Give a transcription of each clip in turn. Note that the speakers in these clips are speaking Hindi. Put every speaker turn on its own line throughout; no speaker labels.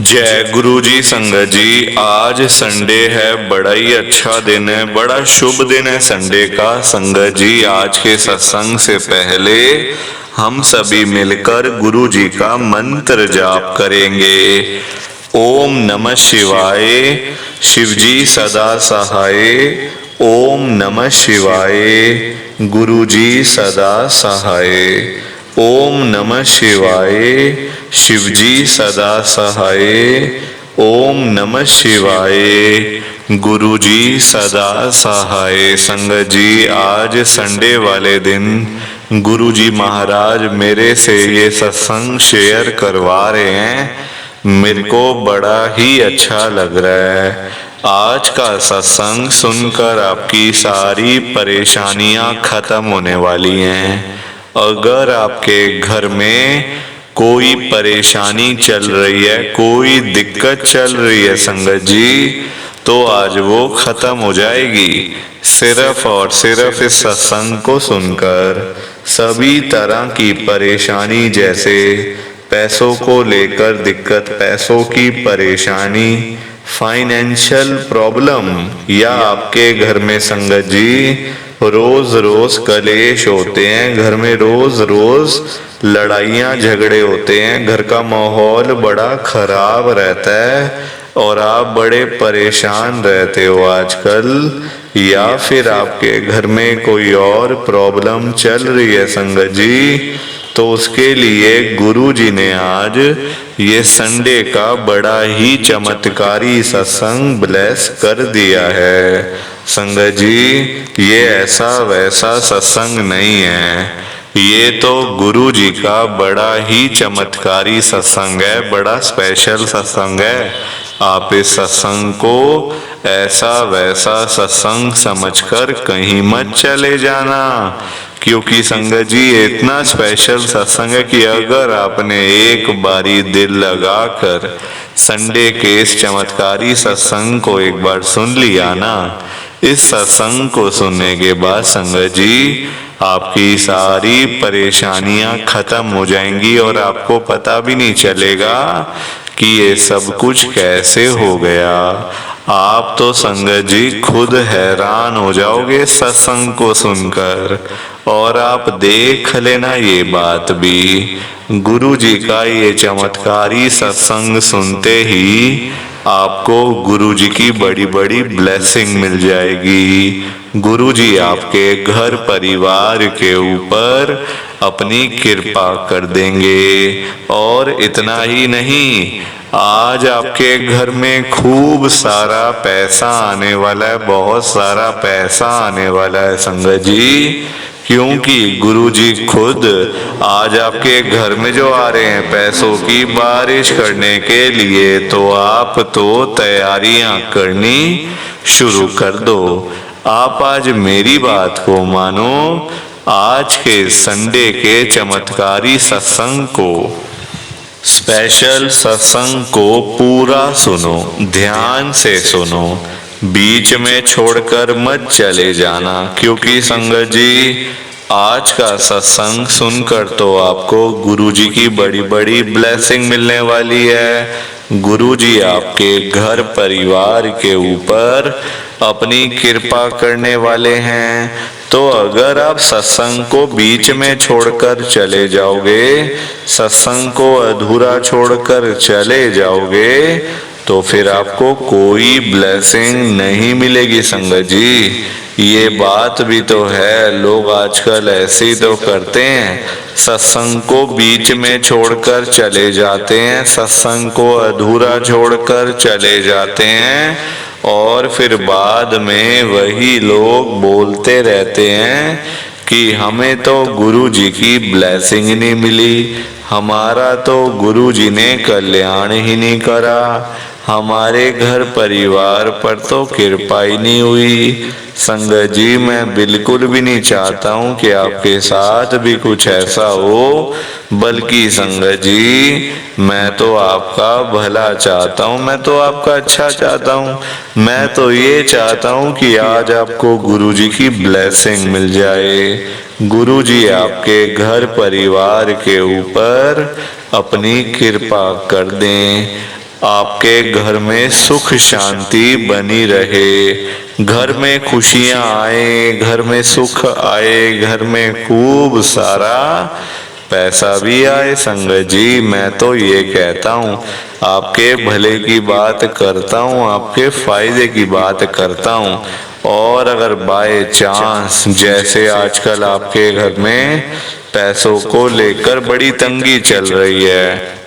जय गुरु जी। संगत जी, आज संडे है, बड़ा ही अच्छा दिन है, बड़ा शुभ दिन है संडे का। संगत जी, आज के सत्संग से पहले हम सभी मिलकर गुरु जी का मंत्र जाप करेंगे। ओम नमः शिवाय, शिव जी सदा सहाय। ओम नमः शिवाय, गुरु जी सदा सहाय। ओम नमः शिवाय, शिव जी सदा सहाय। ओम नमः शिवाय, गुरु जी सदा सहाय। संगत जी, आज संडे वाले दिन गुरु जी महाराज मेरे से ये सत्संग शेयर करवा रहे हैं। मेरे को बड़ा ही अच्छा लग रहा है। आज का सत्संग सुनकर आपकी सारी परेशानियां खत्म होने वाली हैं। अगर आपके घर में कोई परेशानी चल रही है, कोई दिक्कत चल रही है संगत जी, तो आज वो खत्म हो जाएगी सिर्फ और सिर्फ इस सत्संग को सुनकर। सभी तरह की परेशानी, जैसे पैसों को लेकर दिक्कत, पैसों की परेशानी, फाइनेंशियल प्रॉब्लम, या आपके घर में संगत जी रोज रोज कलेश होते हैं, घर में रोज रोज लड़ाइयाँ झगड़े होते हैं, घर का माहौल बड़ा खराब रहता है और आप बड़े परेशान रहते हो आजकल, या फिर आपके घर में कोई और प्रॉब्लम चल रही है संगत जी, तो उसके लिए गुरु जी ने आज ये संडे का बड़ा ही चमत्कारी सत्संग ब्लेस कर दिया है। संगत जी, ये ऐसा वैसा सत्संग नहीं है, ये तो गुरु जी का बड़ा ही चमत्कारी सत्संग है, बड़ा स्पेशल सत्संग है। आप इस सत्संग को ऐसा वैसा सत्संग समझकर कहीं मत चले जाना, क्योंकि संगत जी इतना स्पेशल सत्संग है कि अगर आपने एक बारी दिल लगाकर संडे के इस चमत्कारी सत्संग को एक बार सुन लिया ना, इस सत्संग को सुनने के बाद संगत जी आपकी सारी परेशानियां खत्म हो जाएंगी और आपको पता भी नहीं चलेगा कि ये सब कुछ कैसे हो गया। आप तो संगत जी खुद हैरान हो जाओगे सत्संग को सुनकर। और आप देख लेना ये बात भी, गुरु जी का ये चमत्कारी सत्संग सुनते ही आपको गुरु जी की बड़ी बड़ी ब्लेसिंग मिल जाएगी। गुरु जी आपके घर परिवार के ऊपर अपनी कृपा कर देंगे। और इतना ही नहीं, आज आपके घर में खूब सारा पैसा आने वाला है, बहुत सारा पैसा आने वाला है संगत जी, क्योंकि गुरु जी खुद आज आपके घर में जो आ रहे हैं पैसों की बारिश करने के लिए, तो आप तो तैयारियां करनी शुरू कर दो। आप आज मेरी बात को मानो, आज के संडे के चमत्कारी सत्संग को, स्पेशल सत्संग को पूरा सुनो, ध्यान से सुनो, बीच में छोड़कर मत चले जाना, क्योंकि संगत जी आज का सत्संग सुनकर तो आपको गुरु जी की बड़ी बड़ी ब्लेसिंग मिलने वाली है। गुरु जी आपके घर परिवार के ऊपर अपनी कृपा करने वाले हैं। तो अगर आप सत्संग को बीच में छोड़कर चले जाओगे, सत्संग को अधूरा छोड़कर चले जाओगे, तो फिर आपको कोई ब्लेसिंग नहीं मिलेगी संगत जी। ये बात भी तो है, लोग आजकल ऐसे ही तो करते हैं, सत्संग को बीच में छोड़कर चले जाते हैं, सत्संग को अधूरा छोड़कर चले जाते हैं, और फिर बाद में वही लोग बोलते रहते हैं कि हमें तो गुरु जी की ब्लेसिंग ही नहीं मिली, हमारा तो गुरु जी ने कल्याण ही नहीं करा, हमारे घर परिवार पर तो कृपा ही नहीं हुई। संगत जी, मैं बिल्कुल भी नहीं चाहता हूँ कि आपके साथ भी कुछ ऐसा हो, बल्कि संगत जी मैं तो आपका भला चाहता हूँ, मैं तो आपका अच्छा चाहता हूँ। मैं तो ये चाहता हूँ कि आज आपको गुरु जी की ब्लेसिंग मिल जाए, गुरु जी आपके घर परिवार के ऊपर अपनी कृपा कर दें। आपके घर में सुख शांति बनी रहे, घर में खुशियां आए, घर में सुख आए, घर में खूब सारा पैसा भी आए। संगत जी मैं तो ये कहता हूँ, आपके भले की बात करता हूँ, आपके फायदे की बात करता हूँ। और अगर बाय चांस जैसे आजकल आपके घर में पैसों को लेकर बड़ी तंगी चल रही है,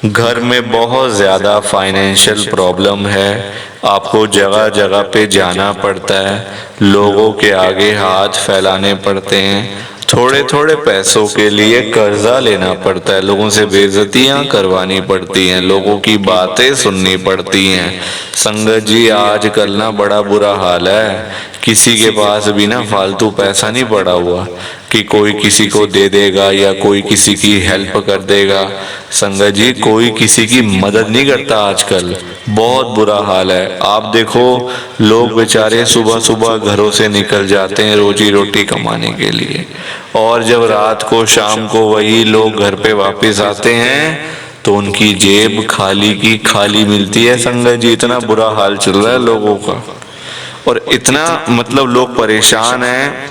घर में बहुत ज़्यादा फाइनेंशियल प्रॉब्लम है, आपको जगह जगह पे जाना पड़ता है, लोगों के आगे हाथ फैलाने पड़ते हैं, थोड़े थोड़े पैसों के लिए कर्जा लेना पड़ता है, लोगों से बेइज्जतियां करवानी पड़ती हैं, लोगों की बातें सुननी पड़ती हैं। संगत जी आजकल ना बड़ा बुरा हाल है, किसी के पास भी ना फालतू पैसा नहीं पड़ा हुआ कि कोई किसी को दे देगा या कोई किसी की हेल्प कर देगा। संगत जी कोई किसी की मदद नहीं करता आजकल, बहुत बुरा हाल है। आप देखो लोग बेचारे सुबह सुबह घरों से निकल जाते हैं रोजी रोटी कमाने के लिए, और जब रात को शाम को वही लोग घर पे वापस आते हैं तो उनकी जेब खाली की खाली मिलती है। संगत जी इतना बुरा हाल चल रहा है लोगों का, और इतना मतलब लोग परेशान हैं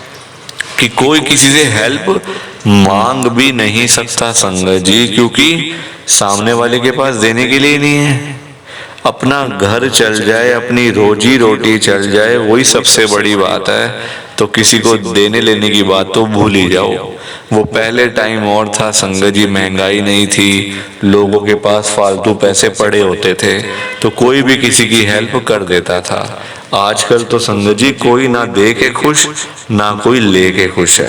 कि कोई किसी से हेल्प मांग भी नहीं सकता संगत जी, क्योंकि सामने वाले के पास देने के लिए नहीं है। अपना घर चल जाए, अपनी रोजी रोटी चल जाए, वही सबसे बड़ी बात है। तो किसी को देने लेने की बात तो भूल ही जाओ। वो पहले टाइम और था संगत जी, महंगाई नहीं थी, लोगों के पास फालतू पैसे पड़े होते थे तो कोई भी किसी की हेल्प कर देता था। आजकल तो संगत जी कोई ना दे के खुश ना कोई ले के खुश है।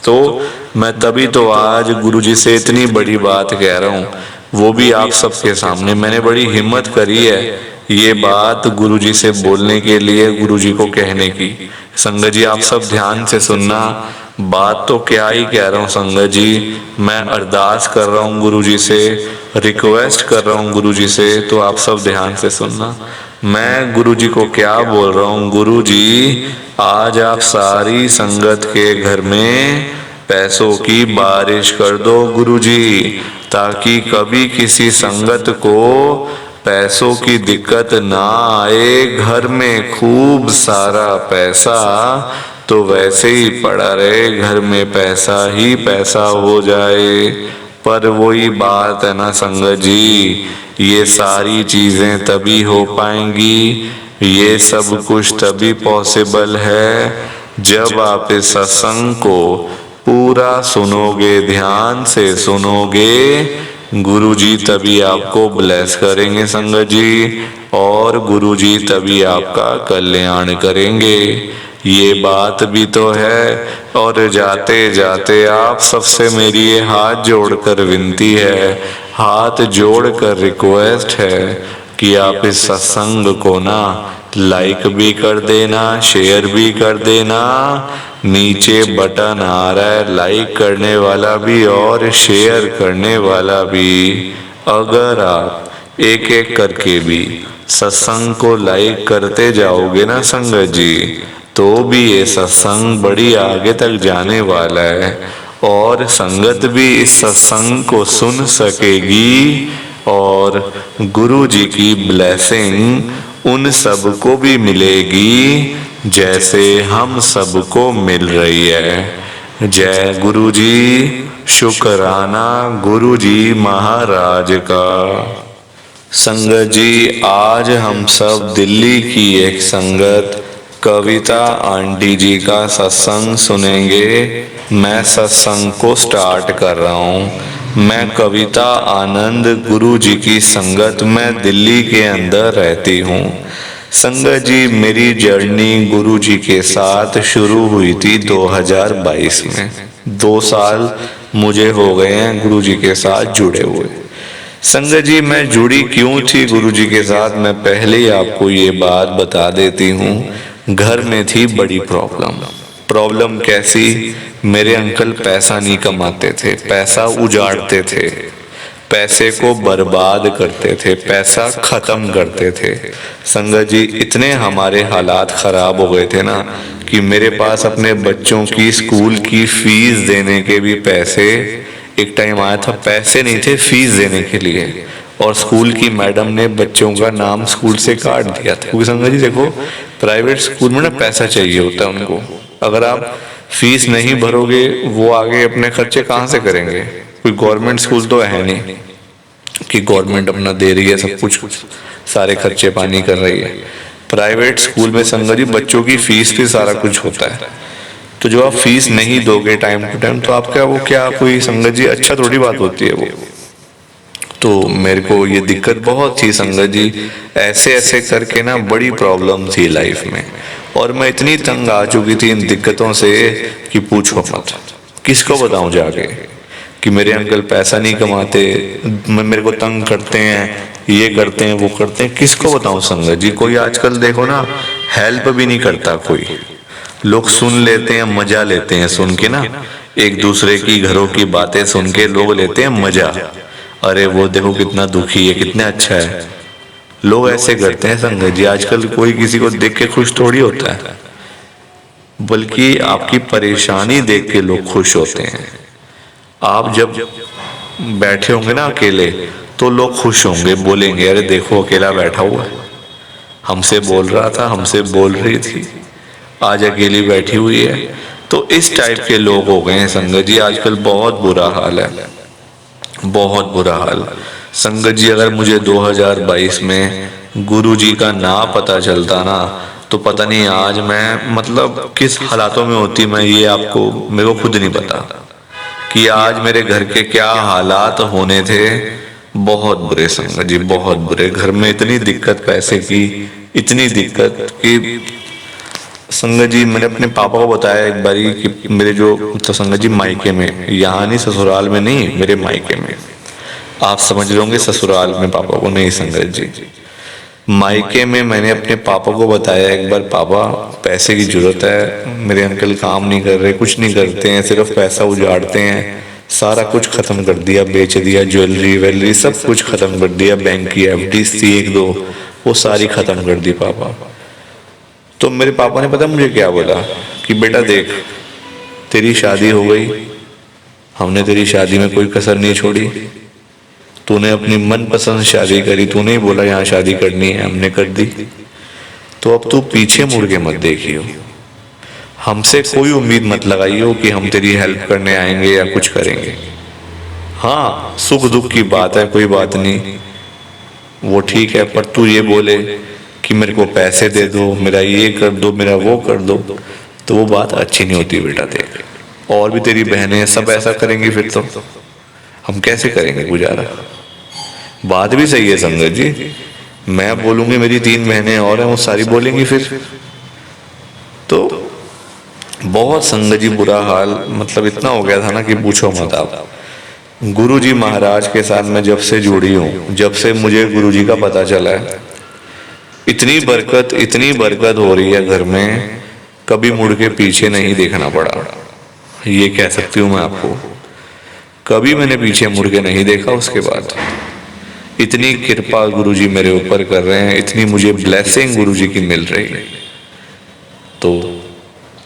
तो मैं तभी तो आज गुरुजी से इतनी बड़ी बात कह रहा हूँ, वो भी आप सबके सामने। मैंने बड़ी हिम्मत करी है ये बात गुरुजी से बोलने के लिए, गुरुजी को कहने की। संगत जी आप सब ध्यान से सुनना, बात तो क्या ही कह रहा हूँ संगत जी, मैं अरदास कर रहा हूँ गुरुजी से, रिक्वेस्ट कर रहा हूँ गुरुजी से, तो आप सब ध्यान से सुनना। मैं गुरुजी को क्या बोल रहा हूँ, गुरुजी आज आप सारी संगत के घर में पैसों की बारिश कर दो गुरुजी, ताकि कभी किसी संगत को पैसों की दिक्कत ना आए। घर में खूब सारा पैसा तो वैसे ही पड़ा रहे, घर में पैसा ही पैसा हो जाए। पर वही बात है ना संगत जी, ये सारी चीजें तभी हो पाएंगी, ये सब कुछ तभी पॉसिबल है जब आप इस सत्संग को पूरा सुनोगे, ध्यान से सुनोगे। गुरुजी तभी आपको ब्लेस करेंगे संगत जी, और गुरुजी तभी आपका कल्याण करेंगे। ये बात भी तो है। और जाते जाते आप सबसे मेरी ये हाथ जोड़कर विनती है, हाथ जोड़कर रिक्वेस्ट है कि आप इस सत्संग को ना लाइक भी कर देना, शेयर भी कर देना। नीचे बटन आ रहा है लाइक करने वाला भी और शेयर करने वाला भी। अगर आप एक एक करके भी सत्संग को लाइक करते जाओगे ना संगत जी, तो भी ये सत्संग बड़ी आगे तक जाने वाला है, और संगत भी इस सत्संग को सुन सकेगी, और गुरु जी की ब्लेसिंग उन सब को भी मिलेगी जैसे हम सबको मिल रही है। जय गुरु जी, शुक्राना गुरु जी महाराज का। संगत जी आज हम सब दिल्ली की एक संगत कविता आंटी जी का सत्संग सुनेंगे। मैं सत्संग को स्टार्ट कर रहा हूँ। मैं कविता आनंद गुरु जी की संगत में दिल्ली के अंदर रहती हूँ। संगत जी मेरी जर्नी गुरु जी के साथ शुरू हुई थी 2022 में। 2 साल मुझे हो गए हैं गुरु जी के साथ जुड़े हुए। संगत जी मैं जुड़ी क्यों थी गुरु जी के साथ, मैं पहले ही आपको ये बात बता देती हूँ। घर में थी बड़ी प्रॉब्लम कैसी, मेरे अंकल पैसा नहीं कमाते थे, पैसा उजाड़ते थे, पैसे को बर्बाद करते थे, पैसा खत्म करते थे। संगत जी इतने हमारे हालात खराब हो गए थे ना कि मेरे पास अपने बच्चों की स्कूल की फीस देने के भी पैसे, एक टाइम आया था पैसे नहीं थे फीस देने के लिए, और स्कूल की मैडम ने बच्चों का नाम स्कूल से काट दिया था, क्योंकि संगत जी देखो प्राइवेट स्कूल में ना पैसा चाहिए होता है उनको। अगर आप फीस नहीं भरोगे वो आगे अपने खर्चे कहाँ से करेंगे। कोई गवर्नमेंट स्कूल तो है नहीं कि गवर्नमेंट अपना दे रही है सब कुछ, सारे खर्चे पानी कर रही है। प्राइवेट स्कूल में संगत जी बच्चों की फीस पे सारा कुछ होता है। तो जो आप फीस नहीं दोगे टाइम टू टाइम तो आपका वो क्या कोई संगत जी अच्छा थोड़ी बात होती है वो। तो मेरे को ये दिक्कत बहुत थी संगत जी, ऐसे ऐसे करके ना बड़ी प्रॉब्लम थी लाइफ में, और मैं इतनी तंग आ चुकी थी इन दिक्कतों से कि पूछो मत। किसको बताऊं जाके कि मेरे अंकल पैसा नहीं कमाते, मेरे को तंग करते हैं, ये करते हैं वो करते हैं, किसको बताऊं संगत जी। कोई आजकल देखो ना हेल्प भी नहीं करता कोई, लोग सुन लेते हैं, मजा लेते हैं सुन के ना, एक दूसरे की घरों की बातें सुन के लोग लेते हैं मजा। अरे वो देखो कितना दुखी है, कितना अच्छा है, लोग ऐसे करते हैं संगत जी। आजकल कोई किसी को देख के खुश थोड़ी होता है, बल्कि आपकी परेशानी देख के लोग खुश होते हैं। आप जब बैठे होंगे ना अकेले तो लोग खुश होंगे, बोलेंगे अरे देखो अकेला बैठा हुआ है, हमसे बोल रहा था, हमसे बोल रही थी, आज अकेली बैठी हुई है। तो इस टाइप के लोग हो गए हैं संगत जी आजकल, बहुत बुरा हाल है, बहुत बुरा हाल। संगत जी अगर मुझे 2022 में गुरु जी का ना पता चलता ना तो पता नहीं आज मैं मतलब किस हालातों में होती मैं, ये आपको मेरे को खुद नहीं पता कि आज मेरे घर के क्या हालात होने थे। बहुत बुरे संगत जी, बहुत बुरे। घर में इतनी दिक्कत पैसे की, इतनी दिक्कत कि संगत जी मैंने अपने पापा को बताया एक बारी कि मेरे जो तो संगत जी मायके में, यहाँ नहीं ससुराल में नहीं, मेरे मायके में, आप समझ रहे होंगे ससुराल में पापा को नहीं संगत जी, मायके में मैंने अपने पापा को बताया एक बार, पापा पैसे की जरूरत है, मेरे अंकल काम नहीं कर रहे, कुछ नहीं करते हैं, सिर्फ पैसा उजाड़ते हैं, सारा कुछ खत्म कर दिया, बेच दिया, ज्वेलरी वेलरी सब कुछ खत्म कर दिया, बैंक की एफडी थी एक दो वो सारी खत्म कर दी पापा। तो मेरे पापा ने पता मुझे क्या बोला कि बेटा देख तेरी शादी हो गई, हमने तेरी शादी में कोई कसर नहीं छोड़ी, तूने अपनी मनपसंद शादी करी, तूने ही बोला यहाँ शादी करनी है, हमने कर दी, तो अब तू पीछे मुड़ के मत देखियो, हमसे कोई उम्मीद मत लगाइयो कि हम तेरी हेल्प करने आएंगे या कुछ करेंगे। हाँ सुख दुख की बात है, कोई बात नहीं वो ठीक है, पर तू ये बोले कि मेरे को पैसे दे दो, मेरा ये कर दो, मेरा वो कर दो, तो वो बात अच्छी नहीं होती बेटा। देख और भी तेरी बहनें सब ऐसा करेंगी फिर तो हम कैसे करेंगे गुजारा। बात भी सही है संगत जी, मैं बोलूंगी मेरी 3 बहनें और हैं वो सारी बोलेंगी फिर, तो बहुत संगत जी बुरा हाल, मतलब इतना हो गया था ना कि पूछो मत आप। गुरु जी महाराज के साथ मैं जब से जुड़ी हूँ, जब से मुझे गुरु जी का पता चला है, इतनी बरकत हो रही है घर में, कभी मुड़ के पीछे नहीं देखना पड़ा, ये कह सकती हूँ मैं आपको। कभी मैंने पीछे मुड़ के नहीं देखा उसके बाद। इतनी कृपा गुरुजी मेरे ऊपर कर रहे हैं, इतनी मुझे ब्लेसिंग गुरुजी की मिल रही है। तो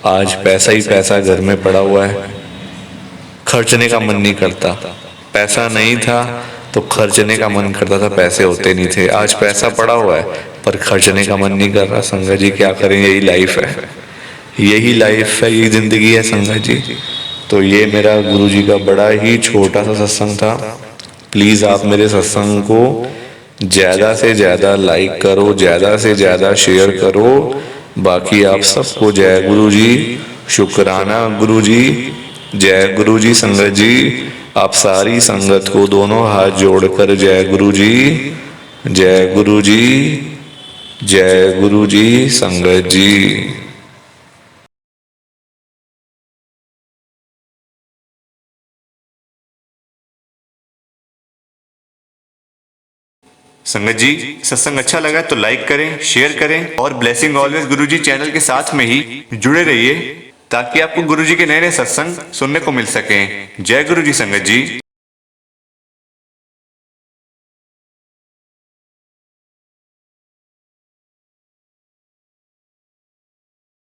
आज पैसा ही पैसा घर में पड़ा हुआ है, खर्चने का मन नहीं करता। पैसा नहीं था तो खर्चने का मन करता था, पैसे होते नहीं थे। आज पैसा पड़ा हुआ है पर खर्चने का मन नहीं कर रहा। संगत जी क्या करें, यही लाइफ है, यही लाइफ है, यही जिंदगी है संगत जी। तो ये मेरा गुरुजी का बड़ा ही छोटा सा सत्संग था। प्लीज आप मेरे सत्संग को ज्यादा से ज्यादा लाइक करो, ज्यादा से ज्यादा शेयर करो। बाकी आप सबको जय गुरु जी, शुक्राना गुरु जी, जय गुरु जी। संगत जी आप सारी संगत को दोनों हाथ जोड़कर जय गुरु जी, जय गुरु जी, जय गुरु जी। संगत जी
संगत जी सत्संग अच्छा लगा तो लाइक करें, शेयर करें और ब्लेसिंग ऑलवेज गुरुजी चैनल के साथ में ही जुड़े रहिए ताकि आपको गुरुजी के नए नए सत्संग सुनने को मिल सकें। जय गुरु जी संगत जी।